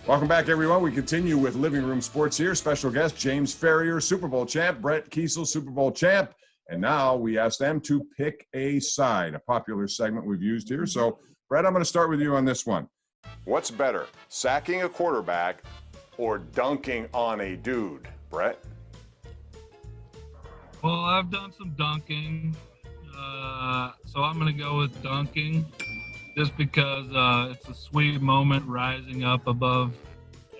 Welcome back, everyone. We continue with Living Room Sports here. Special guest, James Farrior, Super Bowl champ, Brett Keisel, Super Bowl champ. And now we ask them to pick a side, a popular segment we've used here. So, Brett, I'm going to start with you on this one. What's better, sacking a quarterback or dunking on a dude, Brett? Well, I've done some dunking, so I'm going to go with dunking. Just because it's a sweet moment rising up above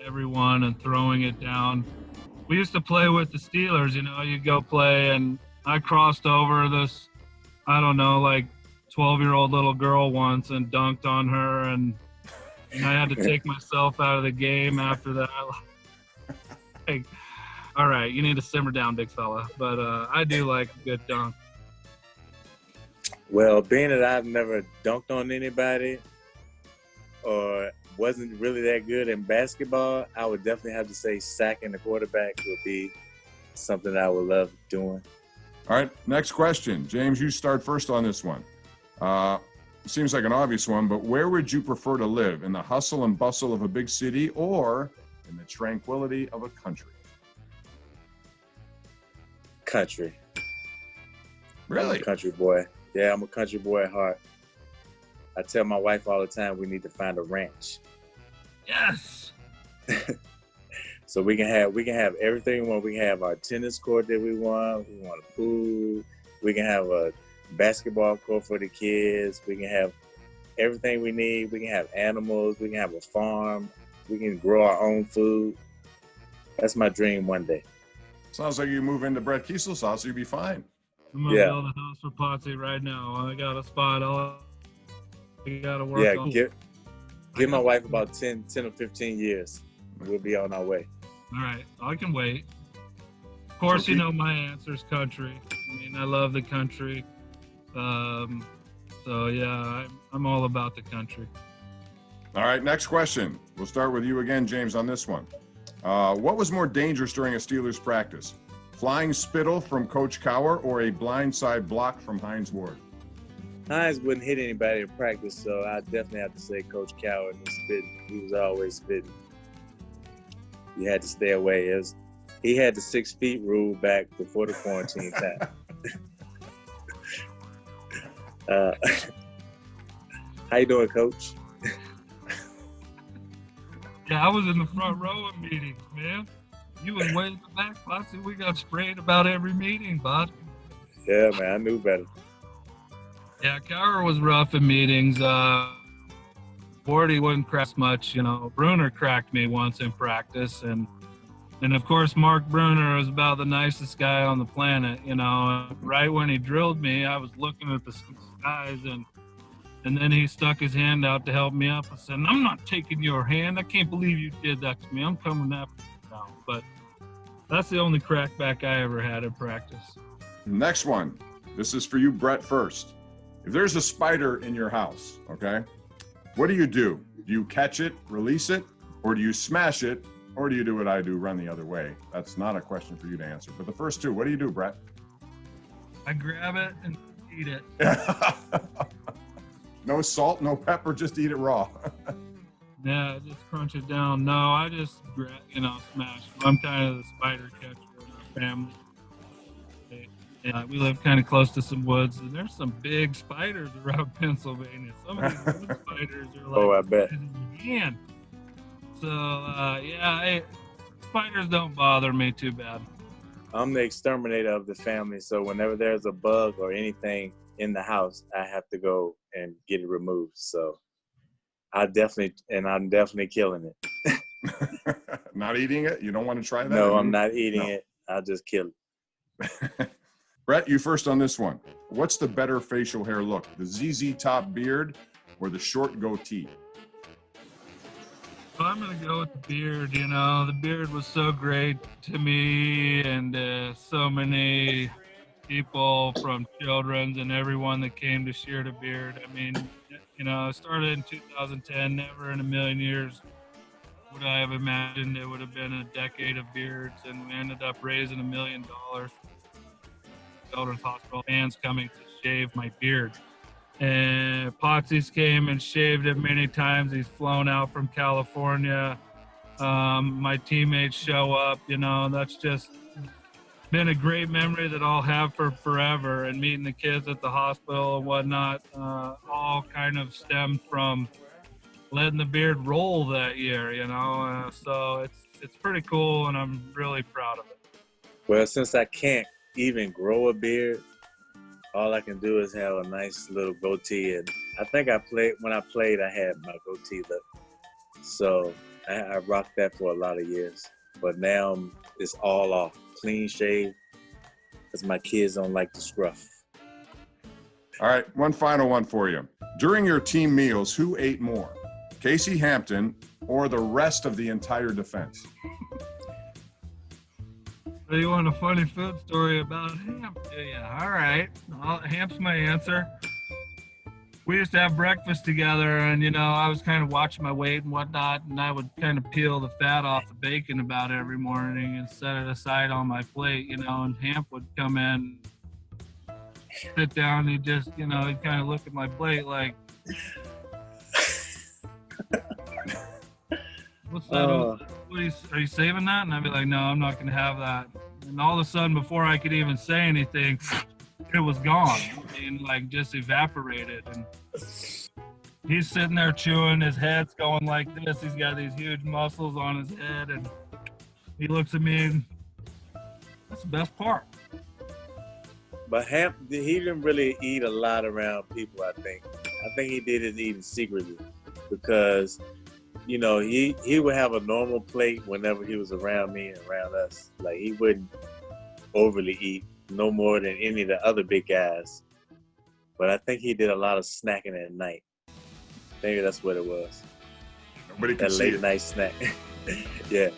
everyone and throwing it down. We used to play with the Steelers, you'd go play, and I crossed over this, I don't know, like 12-year-old little girl once and dunked on her, and I had to take myself out of the game after that. Like, all right, you need to simmer down, big fella. But I do like a good dunk. Well, being that I've never dunked on anybody or wasn't really that good in basketball, I would definitely have to say sacking the quarterback would be something that I would love doing. All right, next question. James, you start first on this one. Seems like an obvious one, but where would you prefer to live? In the hustle and bustle of a big city or in the tranquility of a country? Country. Really? I'm a country boy. Yeah, I'm a country boy at heart. I tell my wife all the time we need to find a ranch. Yes. So we can have everything we want. We can have our tennis court that we want. We want a pool. We can have a basketball court for the kids. We can have everything we need. We can have animals. We can have a farm. We can grow our own food. That's my dream one day. Sounds like you move into Brett Kiesel's house, you'll be fine. I'm going to build a house for Potsy right now. I got a spot. I got to work on. Yeah, give my wife about 10 or 15 years. We'll be on our way. All right. I can wait. Of course, my answer is country. I mean, I love the country. So, yeah, I'm all about the country. All right, next question. We'll start with you again, James, on this one. What was more dangerous during a Steelers practice? Flying spittle from Coach Cowher or a blindside block from Hines Ward? Hines wouldn't hit anybody in practice, so I definitely have to say Coach Cowher was spitting. He was always spitting. You had to stay away. He had the 6 feet rule back before the quarantine time. How you doing, Coach? Yeah, I was in the front row of meetings, man. You was way in the back, Potsy. We got sprayed about every meeting, bud. Yeah, man, I knew better. Yeah, Cowher was rough in meetings. Wardy wouldn't crack much, Bruner cracked me once in practice, and of course Mark Bruner was about the nicest guy on the planet. Right when he drilled me, I was looking at the skies, and then he stuck his hand out to help me up. I said, "I'm not taking your hand. I can't believe you did that to me. I'm coming after you now." But that's the only crackback I ever had in practice. Next one. This is for you, Brett, first. If there's a spider in your house, okay, what do? Do you catch it, release it, or do you smash it, or do you do what I do, run the other way? That's not a question for you to answer. But the first two, what do you do, Brett? I grab it and eat it. No salt, no pepper, just eat it raw. Yeah, just crunch it down. No, I just, smash. I'm kind of the spider catcher in our family. We live kind of close to some woods, and there's some big spiders around Pennsylvania. Some of these wood spiders are like, I bet. In your hand. So, spiders don't bother me too bad. I'm the exterminator of the family, so whenever there's a bug or anything in the house, I have to go and get it removed. So I'm definitely killing it. Not eating it? You don't want to try that? No, I'm not eating it. I'll just kill it. Brett, you first on this one. What's the better facial hair look, the ZZ Top beard or the short goatee? Well, I'm going to go with the beard. The beard was so great to me, and so many people from Children's and everyone that came to share the beard. I mean, I started in 2010. Never in a million years would I have imagined it would have been a decade of beards, and we ended up raising $1 million. Children's Hospital fans coming to shave my beard. And Potsy's came and shaved it many times. He's flown out from California. My teammates show up, that's just been a great memory that I'll have for forever. And meeting the kids at the hospital and whatnot, all kind of stemmed from letting the beard roll that year, so it's pretty cool, and I'm really proud of it. Well, since I can't even grow a beard, all I can do is have a nice little goatee. And I think when I played, I had my goatee look. So I rocked that for a lot of years. But now it's all off, clean shave, because my kids don't like the scruff. All right, one final one for you. During your team meals, who ate more? Casey Hampton or the rest of the entire defense? So you want a funny food story about Hamp? Yeah, all right. Hamp's my answer. We used to have breakfast together, and, I was kind of watching my weight and whatnot, and I would kind of peel the fat off the bacon about every morning and set it aside on my plate, and Hamp would come in, sit down, and he'd just, he'd kind of look at my plate like, what's that? Are you saving that? And I'd be like, no, I'm not going to have that. And all of a sudden, before I could even say anything, it was gone. Just evaporated. And he's sitting there chewing, his head's going like this. He's got these huge muscles on his head, and he looks at me, and that's the best part. But Hamp, he didn't really eat a lot around people, I think. I think he did his eating secretly because, he would have a normal plate whenever he was around me and around us. Like, he wouldn't overly eat, no more than any of the other big guys. But I think he did a lot of snacking at night. Maybe that's what it was. Nobody could that see late it. Night snack. Yeah.